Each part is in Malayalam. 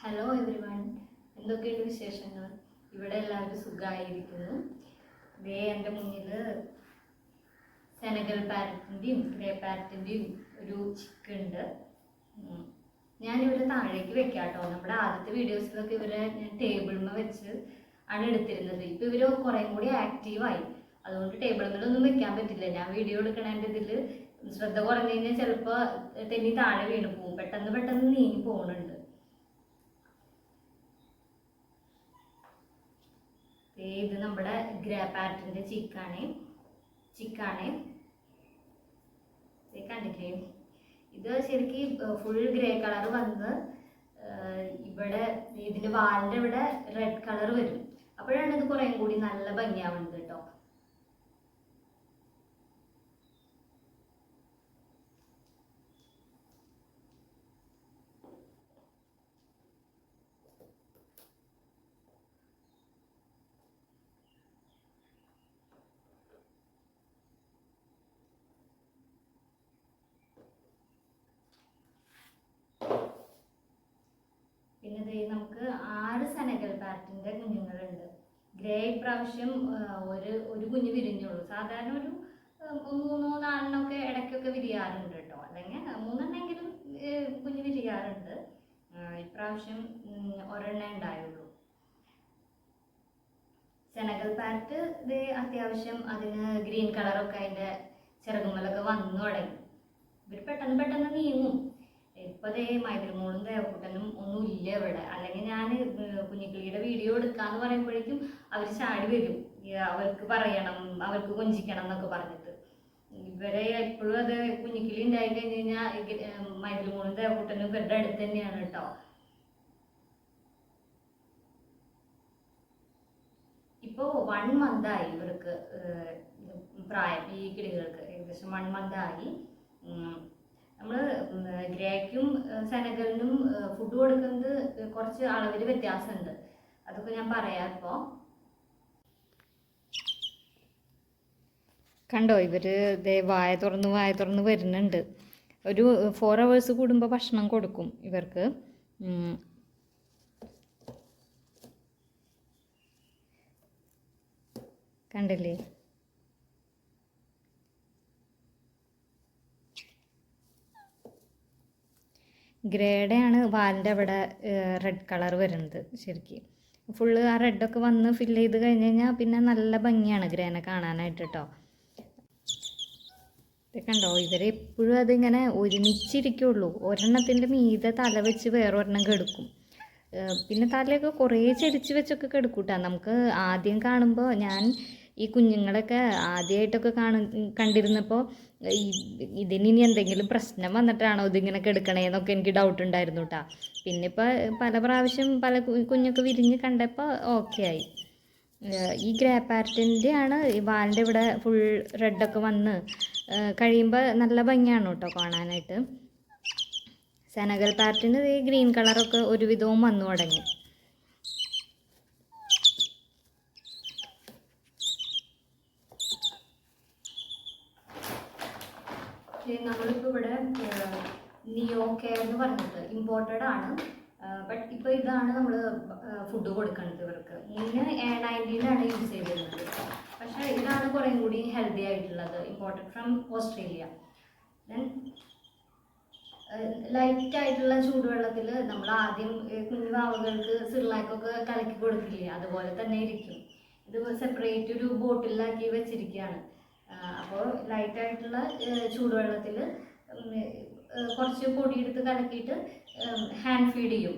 ഹലോ എവരിവൺ, എന്തൊക്കെയുണ്ട് വിശേഷങ്ങൾ? ഇവിടെ എല്ലാവരും സുഖമായിരിക്കുന്നു. ദേ എൻ്റെ മുന്നിൽ സെനഗൽ പാരറ്റിൻ്റെയും ഗ്രേ പാരറ്റിൻ്റെയും ഒരു ചിക്ക് ഉണ്ട്. ഞാനിവിടെ താഴേക്ക് വെക്കാം കേട്ടോ. നമ്മുടെ ആദ്യത്തെ വീഡിയോസിലൊക്കെ ഇവരെ ഞാൻ ടേബിളിൽ വെച്ച് ആണ് എടുത്തിരുന്നത്. ഇപ്പോൾ ഇവർ കുറേ കൂടി ആക്റ്റീവായി, അതുകൊണ്ട് ടേബിളിലൊന്നും വെക്കാൻ പറ്റില്ല. ഞാൻ വീഡിയോ എടുക്കണതിൻ്റെ ഇതിൽ ശ്രദ്ധ കുറഞ്ഞു കഴിഞ്ഞാൽ ചിലപ്പോൾ തെന്നി താഴെ വീണ് പോകും. പെട്ടെന്ന് നീങ്ങി പോകുന്നുണ്ട്. ഇത് നമ്മുടെ ഗ്രേ പാരറ്റിൻ്റെ ചിക്കാണ് കണ്ടില്ലേ? ഇത് ശരിക്കും ഫുൾ ഗ്രേ കളർ വന്ന് ഇവിടെ ഇതിൻ്റെ വാലിൻ്റെ ഇവിടെ റെഡ് കളർ വരും. അപ്പോഴാണ് ഇത് കുറേ കൂടി നല്ല ഭംഗിയാവുന്നത് കേട്ടോ. പിന്നെ നമുക്ക് 6 സെനഗൽ പാരറ്റിൻ്റെ കുഞ്ഞുങ്ങളുണ്ട്. ഗ്രേ പ്രാവശ്യം ഒരു കുഞ്ഞ് വിരിഞ്ഞുള്ളൂ. സാധാരണ ഒരു 3-4 ഇടയ്ക്കൊക്കെ വിരിയാറുണ്ട് കേട്ടോ. അല്ലെങ്കിൽ 3 കുഞ്ഞ് വിരിയാറുണ്ട്. ഇപ്രാവശ്യം ഒരെണ്ണേ ഉണ്ടായുള്ളൂ. സെനഗൽ പാരറ്റ് ഇത് അത്യാവശ്യം അതിന് ഗ്രീൻ കളറൊക്കെ അതിൻ്റെ ചിറകുമ്മലൊക്കെ വന്നു തുടങ്ങി. ഇവർ പെട്ടെന്ന് നീങ്ങും. ഇപ്പം അതേ മൈദൽമോളും ദേവക്കുട്ടനും ഒന്നും ഇല്ല ഇവിടെ. അല്ലെങ്കിൽ ഞാൻ കുഞ്ഞിക്കിളിയുടെ വീഡിയോ എടുക്കാന്ന് പറയുമ്പോഴേക്കും അവർ ചാടി വരും. അവർക്ക് പറയണം, അവർക്ക് കൊഞ്ചിക്കണം എന്നൊക്കെ പറഞ്ഞിട്ട്. ഇവരെ എപ്പോഴും അത് കുഞ്ഞിക്കിളി ഉണ്ടായി കഴിഞ്ഞ് കഴിഞ്ഞാൽ മൈദൽമോളും ദേവക്കുട്ടനും ഇവരുടെ അടുത്ത് തന്നെയാണ് കേട്ടോ. ഇപ്പോൾ 1 month ആയി ഇവർക്ക് പ്രായം. ഈ കിളികൾക്ക് ഏകദേശം 1 month ആയി. നമ്മൾ ഗ്രേക്കും സെനഗലിനും ഫുഡ് കൊടുക്കുന്നത് കുറച്ച് അളവിൽ വ്യത്യാസമുണ്ട്. അതൊക്കെ ഞാൻ പറയാം. ഇപ്പോൾ കണ്ടോ, ഇവർ വായ തുറന്ന് വരുന്നുണ്ട്. ഒരു 4 hours കൂടുമ്പോൾ ഭക്ഷണം കൊടുക്കും ഇവർക്ക്. കണ്ടില്ലേ? ഗ്രേഡയാണ് വാലിൻ്റെ അവിടെ റെഡ് കളർ വരുന്നത്. ശരിക്കും ഫുള്ള് ആ റെഡൊക്കെ വന്ന് ഫില്ല് ചെയ്ത് കഴിഞ്ഞ് കഴിഞ്ഞാൽ പിന്നെ നല്ല ഭംഗിയാണ് ഗ്രേനെ കാണാനായിട്ട് കേട്ടോ. കണ്ടോ, ഇവരെപ്പോഴും അതിങ്ങനെ ഒരുമിച്ചിരിക്കുള്ളൂ. ഒരെണ്ണത്തിൻ്റെ മീതെ തല വെച്ച് വേറൊരെണ്ണം കെടുക്കും. പിന്നെ തലയൊക്കെ കുറേ ചെരിച്ച് വെച്ചൊക്കെ കെടുക്കൂട്ടാ. നമുക്ക് ആദ്യം കാണുമ്പോൾ ഞാൻ ഈ കുഞ്ഞുങ്ങളൊക്കെ ആദ്യമായിട്ടൊക്കെ കണ്ടിരുന്നപ്പോൾ ഇതിനി എന്തെങ്കിലും പ്രശ്നം വന്നിട്ടാണോ ഇതിങ്ങനെ കെടുക്കണേന്നൊക്കെ എനിക്ക് ഡൗട്ട് ഉണ്ടായിരുന്നു കേട്ടോ. പിന്നെ ഇപ്പോൾ പല പ്രാവശ്യം പല കുഞ്ഞൊക്കെ വിരിഞ്ഞ് കണ്ടപ്പോൾ ഓക്കെ ആയി. ഈ ഗ്രേ പാരറ്റിൻ്റെ ആണ് ഈ വാലിൻ്റെ ഇവിടെ ഫുൾ റെഡൊക്കെ വന്ന് കഴിയുമ്പോൾ നല്ല ഭംഗിയാണ് കേട്ടോ കാണാനായിട്ട്. സെനഗൽ പാരറ്റിന് ഈ ഗ്രീൻ കളറൊക്കെ ഒരുവിധവും വന്നു തുടങ്ങി. നമ്മളിപ്പോൾ ഇവിടെ നിയോ കെയർ എന്ന് പറഞ്ഞിട്ട് ഇമ്പോർട്ടഡ് ആണ്. ബട്ട് ഇപ്പോൾ ഇതാണ് നമ്മൾ ഫുഡ് കൊടുക്കുന്നത് ഇവർക്ക്. മുന്നേ A19 യൂസ് ചെയ്തിരുന്നത്. പക്ഷേ ഇതാണ് കുറേ കൂടി ഹെൽത്തി ആയിട്ടുള്ളത്, imported from Australia. Then light ആയിട്ടുള്ള ചൂടുവെള്ളത്തിൽ നമ്മൾ ആദ്യം കുഞ്ഞു വാവകൾക്ക് സിർലാക്കൊക്കെ കലക്കി കൊടുക്കില്ലേ, അതുപോലെ തന്നെ ഇരിക്കും. ഇത് സെപ്പറേറ്റ് ഒരു ബോട്ടിലാക്കി വെച്ചിരിക്കുകയാണ്. അപ്പോൾ ലൈറ്റായിട്ടുള്ള ചൂടുവെള്ളത്തിൽ കുറച്ച് പൊടിയെടുത്ത് കലക്കിയിട്ട് ഹാൻഡ് ഫീഡ് ചെയ്യും.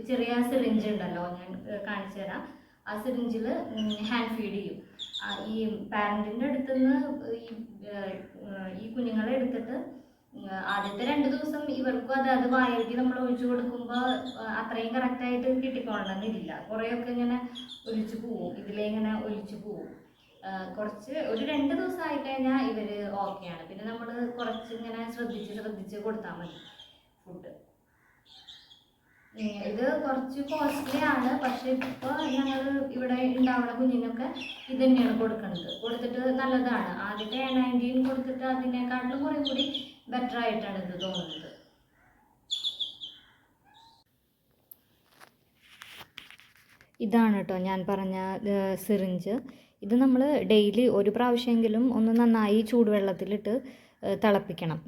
ചെറിയ സിറിഞ്ച് ഉണ്ടല്ലോ, ഞാൻ കാണിച്ചു തരാം. ആ സിറിഞ്ചിൽ ഹാൻഡ് ഫീഡ് ചെയ്യും. ഈ പാരൻറ്റിൻ്റെ അടുത്തുനിന്ന് ഈ കുഞ്ഞുങ്ങളെ എടുത്തിട്ട് ആദ്യത്തെ 2 ദിവസം ഇവർക്കും അത് വായിലേക്ക് നമ്മൾ ഒഴിച്ചു കൊടുക്കുമ്പോൾ അത്രയും കറക്റ്റായിട്ട് കിട്ടിക്കൊള്ളണമെന്നില്ല. കുറേയൊക്കെ ഇങ്ങനെ ഒലിച്ചു പോവും, ഇങ്ങനെ ഒലിച്ചു പോവും. കുറച്ച് ഒരു 2 ദിവസം ആയിക്കഴിഞ്ഞാൽ ഇവർ ഓക്കെയാണ്. പിന്നെ നമ്മൾ കുറച്ച് ഇങ്ങനെ ശ്രദ്ധിച്ച് കൊടുത്താൽ മതി ഫുഡ്. ഇത് കുറച്ച് കോസ്റ്റ്ലി ആണ്. പക്ഷെ ഇപ്പോൾ ഞങ്ങൾ ഇവിടെ ഉണ്ടാവുന്ന കുഞ്ഞിനൊക്കെ ഇത് തന്നെയാണ് കൊടുത്തിട്ട് നല്ലതാണ്. ആദ്യത്തെ A19 കൊടുത്തിട്ട് അതിനേക്കാട്ടിലും കുറേ കൂടി ബെറ്റർ ആയിട്ടാണ് ഇത് തോന്നുന്നത്. ഇതാണ് കേട്ടോ ഞാൻ പറഞ്ഞ സിറിഞ്ച്. ഇത് നമ്മൾ ഡെയിലി ഒരു പ്രാവശ്യമെങ്കിലും ഒന്ന് നന്നായി ചൂടുവെള്ളത്തിലിട്ട് തിളപ്പിക്കണം.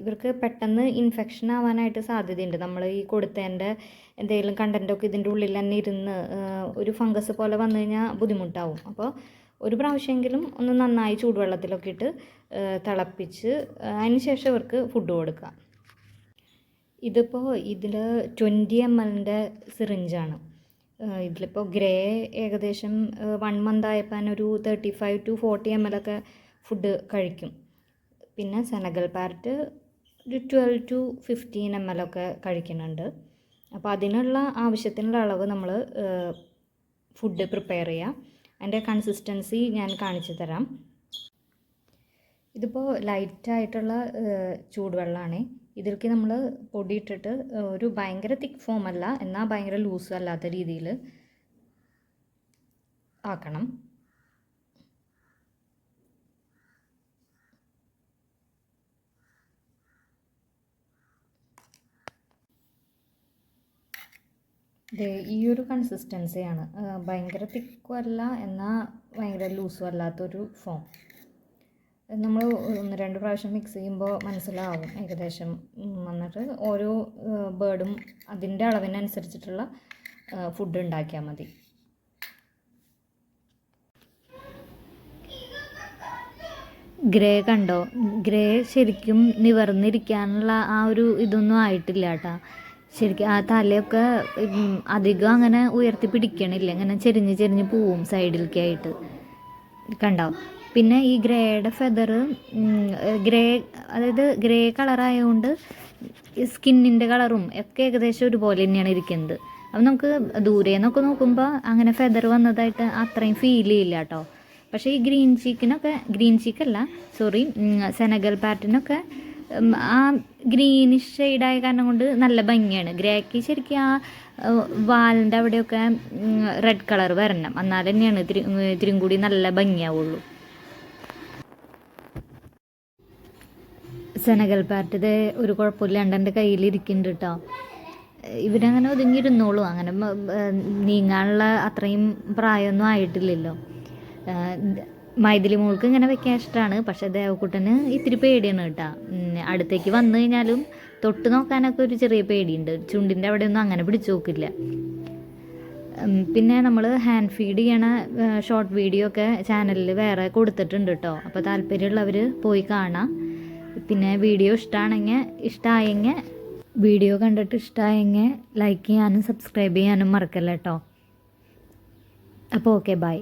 ഇവർക്ക് പെട്ടെന്ന് ഇൻഫെക്ഷൻ ആവാനായിട്ട് സാധ്യതയുണ്ട്. നമ്മൾ ഈ കൊടുത്തതിൻ്റെ എന്തെങ്കിലും കണ്ടൻറ്റൊക്കെ ഇതിൻ്റെ ഉള്ളിൽ തന്നെ ഇരുന്ന് ഒരു ഫംഗസ് പോലെ വന്നു കഴിഞ്ഞാൽ ബുദ്ധിമുട്ടാവും. അപ്പോൾ ഒരു പ്രാവശ്യമെങ്കിലും ഒന്ന് നന്നായി ചൂടുവെള്ളത്തിലൊക്കെ ഇട്ട് തിളപ്പിച്ച് അതിന് ശേഷം ഇവർക്ക് ഫുഡ് കൊടുക്കുക. ഇതിപ്പോൾ ഇതിൽ 20 ml സിറിഞ്ചാണ്. ഇതിലിപ്പോൾ ഗ്രേ ഏകദേശം 1 month ആയപ്പോൾ ഒരു 35 to 40 ml ഒക്കെ ഫുഡ് കഴിക്കും. പിന്നെ സെനഗൽ പാരറ്റ് ഒരു 12 to 15 ml ഒക്കെ കഴിക്കുന്നുണ്ട്. അപ്പോൾ അതിനുള്ള ആവശ്യത്തിനുള്ള അളവ് നമ്മൾ ഫുഡ് പ്രിപ്പയർ ചെയ്യുക. അതിൻ്റെ കൺസിസ്റ്റൻസി ഞാൻ കാണിച്ചു തരാം. ഇതിപ്പോൾ ലൈറ്റായിട്ടുള്ള ചൂടുവെള്ളമാണ്. ഇതിലേക്ക് നമ്മൾ പൊടിയിട്ടിട്ട് ഒരു ഭയങ്കര തിക്ക് ഫോം അല്ല, എന്നാൽ ഭയങ്കര ലൂസും അല്ലാത്ത രീതിയിൽ ആക്കണം. ഈ ഒരു കൺസിസ്റ്റൻസിയാണ്, ഭയങ്കര തിക്കും അല്ല എന്നാൽ ഭയങ്കര ലൂസും അല്ലാത്തൊരു ഫോം. നമ്മൾ 1-2 പ്രാവശ്യം മിക്സ് ചെയ്യുമ്പോൾ മനസ്സിലാവും ഏകദേശം. എന്നിട്ട് ഓരോ ബേർഡും അതിൻ്റെ അളവിനനുസരിച്ചിട്ടുള്ള ഫുഡ് ഉണ്ടാക്കിയാൽ മതി. ഗ്രേ കണ്ടോ? ഗ്രേ ശരിക്കും നിവർന്നിരിക്കാനുള്ള ആ ഒരു ഇതൊന്നും ആയിട്ടില്ല കേട്ടോ. ശരിക്കും ആ തലയൊക്കെ അധികം അങ്ങനെ ഉയർത്തി പിടിക്കണില്ല, ഇങ്ങനെ ചെരിഞ്ഞ് ചെരിഞ്ഞ് പോവും സൈഡിലേക്കായിട്ട്. കണ്ടോ? പിന്നെ ഈ ഗ്രേയുടെ ഫെദർ ഗ്രേ, അതായത് ഗ്രേ കളറായതുകൊണ്ട് സ്കിന്നിൻ്റെ കളറും ഒക്കെ ഏകദേശം ഒരുപോലെ തന്നെയാണ് ഇരിക്കുന്നത്. അപ്പം നമുക്ക് ദൂരെ നിന്നൊക്കെ നോക്കുമ്പോൾ അങ്ങനെ ഫെദർ വന്നതായിട്ട് അത്രയും ഫീൽ ചെയ്യില്ല കേട്ടോ. പക്ഷേ ഈ ഗ്രീൻ ചീക്കല്ല സെനഗൽ പാരറ്റിനൊക്കെ ആ ഗ്രീനിഷ് ഷെയ്ഡായ കാരണം കൊണ്ട് നല്ല ഭംഗിയാണ്. ഗ്രേക്ക് ശരിക്കും ആ വാലിൻ്റെ അവിടെയൊക്കെ റെഡ് കളർ വരണം, എന്നാൽ തന്നെയാണ് ഇത്തിരി കൂടി നല്ല ഭംഗിയാവുള്ളൂ. സെനഗൽ പാരറ്റ് ഇത് ഒരു കുഴപ്പമില്ലാണ്ട് എൻ്റെ കയ്യിലിരിക്കുന്നുണ്ട് കേട്ടോ. ഇവരങ്ങനെ ഒതുങ്ങിയിരുന്നോളൂ, അങ്ങനെ നീങ്ങാനുള്ള അത്രയും പ്രായമൊന്നും ആയിട്ടില്ലല്ലോ. മൈഥിലി മോൾക്ക് ഇങ്ങനെ വെക്കാൻ ഇഷ്ടമാണ്, പക്ഷേ ദേവക്കുട്ടന് ഇത്തിരി പേടിയാണ് കേട്ടോ. അടുത്തേക്ക് വന്നു കഴിഞ്ഞാലും തൊട്ട് നോക്കാനൊക്കെ ഒരു ചെറിയ പേടിയുണ്ട്. ചുണ്ടിൻ്റെ അവിടെയൊന്നും അങ്ങനെ പിടിച്ചു നോക്കില്ല. പിന്നെ നമ്മൾ ഹാൻഡ് ഫീഡ് ചെയ്യണ ഷോർട്ട് വീഡിയോ ഒക്കെ ചാനലിൽ വേറെ കൊടുത്തിട്ടുണ്ട് കേട്ടോ. അപ്പോൾ താല്പര്യമുള്ളവർ പോയി കാണാം. പിന്നെ വീഡിയോ വീഡിയോ കണ്ടിട്ട് ഇഷ്ടമായെങ്കിൽ ലൈക്ക് ചെയ്യാനും സബ്സ്ക്രൈബ് ചെയ്യാനും മറക്കല്ല കേട്ടോ. അപ്പോൾ ഓക്കെ, ബൈ.